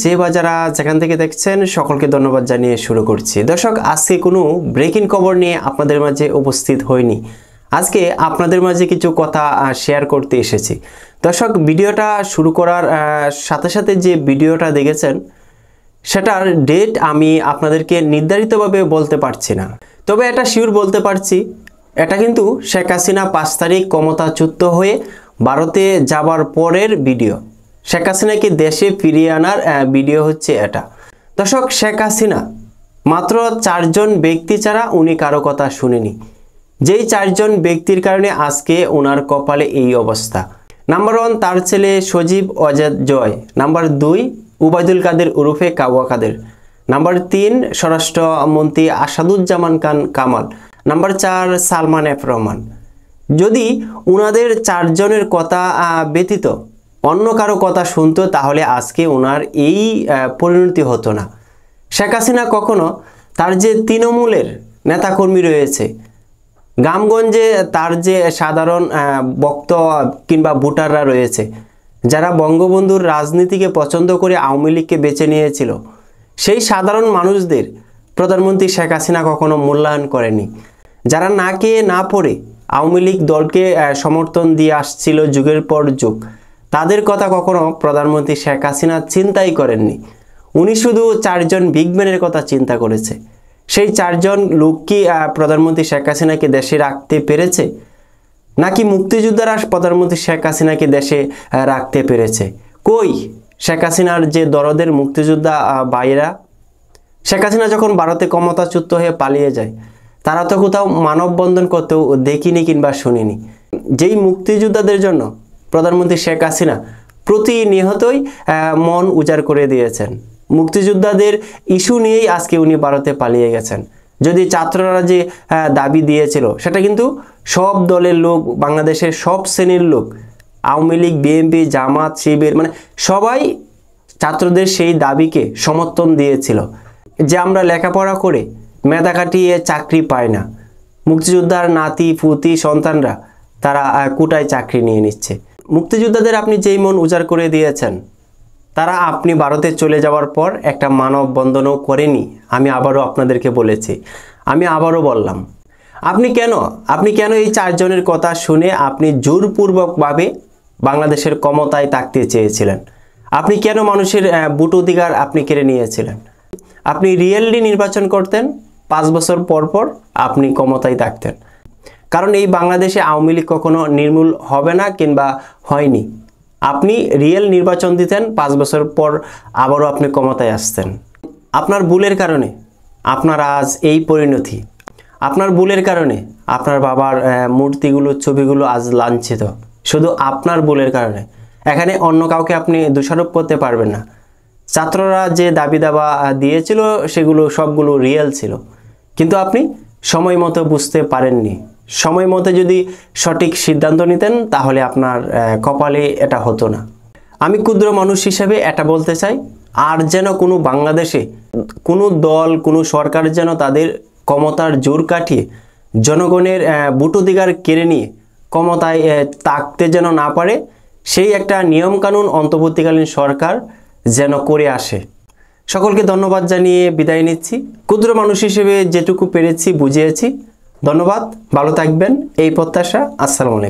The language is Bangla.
যে বা যারা যেখান থেকে দেখছেন সকলকে ধন্যবাদ জানিয়ে শুরু করছি। দর্শক, আজকে কোনো ব্রেকিং খবর নিয়ে আপনাদের মাঝে উপস্থিত হয়নি। আজকে আপনাদের মাঝে কিছু কথা শেয়ার করতে এসেছি। দর্শক, ভিডিওটা শুরু করার সাথে সাথে যে ভিডিওটা দেখেছেন সেটার ডেট আমি আপনাদেরকে নির্ধারিতভাবে বলতে পারছি না, তবে এটা শিওর বলতে পারছি, এটা কিন্তু শেখ হাসিনা 5 তারিখ ক্ষমতাচ্যুত হয়ে ভারতে যাবার পরের ভিডিও। শেখ হাসিনাকে দেশে ফিরিয়ে আনার ভিডিও হচ্ছে এটা। দর্শক, শেখ হাসিনা মাত্র 4 জন ব্যক্তি ছাড়া উনি কারো কথা শুনেনি, যেই 4 জন ব্যক্তির কারণে আজকে ওনার কপালে এই অবস্থা। নাম্বার 1 তার ছেলে সজীব অজেদ জয়, নাম্বার 2 উবায়দুল কাদের ওরফে কাওয়া কাদের, নাম্বার 3 স্বরাষ্ট্রমন্ত্রী আসাদুজ্জামান খান কামাল, নাম্বার 4 সালমান এফ রহমান। যদি ওনাদের 4 জনের কথা ব্যতীত অন্য কারো কথা শুনতো তাহলে আজকে ওনার এই পরিণতি হতো না। শেখ হাসিনা কখনো তার যে তৃণমূলের নেতাকর্মী রয়েছে, গ্রামগঞ্জে তার যে সাধারণ ভক্ত কিংবা ভোটাররা রয়েছে, যারা বঙ্গবন্ধুর রাজনীতিকে পছন্দ করে আওয়ামী লীগকে বেছে নিয়েছিল, সেই সাধারণ মানুষদের প্রধানমন্ত্রী শেখ হাসিনা কখনো মূল্যায়ন করেনি। যারা না খেয়ে না পড়ে আওয়ামী লীগ দলকে সমর্থন দিয়ে আসছিল যুগের পর যুগ, তাদের কথা কখনো প্রধানমন্ত্রী শেখ হাসিনা চিন্তাই করেননি। উনি শুধু 4 জন বিগম্যানের কথা চিন্তা করেছে। সেই 4 জন লোক কি প্রধানমন্ত্রী শেখ হাসিনাকে দেশে রাখতে পেরেছে, নাকি মুক্তিযোদ্ধারা প্রধানমন্ত্রী শেখ হাসিনাকে দেশে রাখতে পেরেছে? কই শেখ হাসিনার যে দরদের মুক্তিযোদ্ধা ভাইয়েরা? শেখ হাসিনা যখন ভারতে ক্ষমতাচ্যুত হয়ে পালিয়ে যায়, তারা তো কোথাও মানববন্ধন করতেও দেখিনি কিংবা শুনিনি। যেই মুক্তিযোদ্ধাদের জন্য প্রধানমন্ত্রী শেখ হাসিনা প্রতিনিয়তই মন উজাড় করে দিয়েছেন, মুক্তিযোদ্ধাদের ইস্যু নিয়েই আজকে উনি ভারতে পালিয়ে গেছেন। যদি ছাত্ররা যে দাবি দিয়েছিল, সেটা কিন্তু সব দলের লোক, বাংলাদেশের সব শ্রেণীর লোক, আওয়ামী লীগ, বিএনপি, জামাত, শিবির, মানে সবাই ছাত্রদের সেই দাবিকে সমর্থন দিয়েছিল যে আমরা লেখাপড়া করে মেধা কাটিয়ে চাকরি পাই না, মুক্তিযোদ্ধার নাতি পুতি সন্তানরা তারা কোটায় চাকরি নিয়ে নিচ্ছে। মুক্তিযোদ্ধাদের আপনি যেই মন উজাড় করে দিয়েছেন, তারা আপনি ভারতে চলে যাওয়ার পর একটা মানববন্ধনও করেনি। আমি আবারও আপনাদেরকে বলেছি, আমি আবারও বললাম, আপনি কেন এই 4 জনের কথা শুনে আপনি জোরপূর্বকভাবে বাংলাদেশের ক্ষমতায় থাকতে চেয়েছিলেন? আপনি কেন মানুষের ভোট অধিকার আপনি কেড়ে নিয়েছিলেন? আপনি রিয়েলি নির্বাচন করতেন, 5 বছর পর পর আপনি ক্ষমতায় থাকতেন। কারণ এই বাংলাদেশে আওয়ামী লীগ কখনো নির্মূল হবে না কিংবা হয়নি। আপনি রিয়েল নির্বাচন দিতেন, 5 বছর পর আবারও আপনি ক্ষমতায় আসতেন। আপনার ভুলের কারণে আপনার আজ এই পরিণতি। আপনার ভুলের কারণে আপনার বাবার মূর্তিগুলো, ছবিগুলো আজ লাঞ্ছিত, শুধু আপনার ভুলের কারণে। এখানে অন্য কাউকে আপনি দোষারোপ করতে পারবেন না। ছাত্ররা যে দাবি দাবা দিয়েছিল সেগুলো সবগুলো রিয়েল ছিল, কিন্তু আপনি সময় মতো বুঝতে পারেননি। সময় মতো যদি সঠিক সিদ্ধান্ত নিতেন তাহলে আপনার কপালে এটা হতো না। আমি ক্ষুদ্র মানুষ হিসেবে এটা বলতে চাই, আর যেন কোনো বাংলাদেশে কোনো দল, কোনো সরকার যেন তাদের ক্ষমতার জোর কাটিয়ে জনগণের ভোট অধিকার কেড়ে নিয়ে ক্ষমতায় থাকতে যেন না পারে, সেই একটা নিয়মকানুন অন্তর্বর্তীকালীন সরকার যেন করে আসে। সকলকে ধন্যবাদ জানিয়ে বিদায় নিচ্ছি। ক্ষুদ্র মানুষ হিসেবে যেটুকু পেরেছি বুঝিয়েছি। ধন্যবাদ, ভালো থাকবেন এই প্রত্যাশা। আসসালামু আলাইকুম।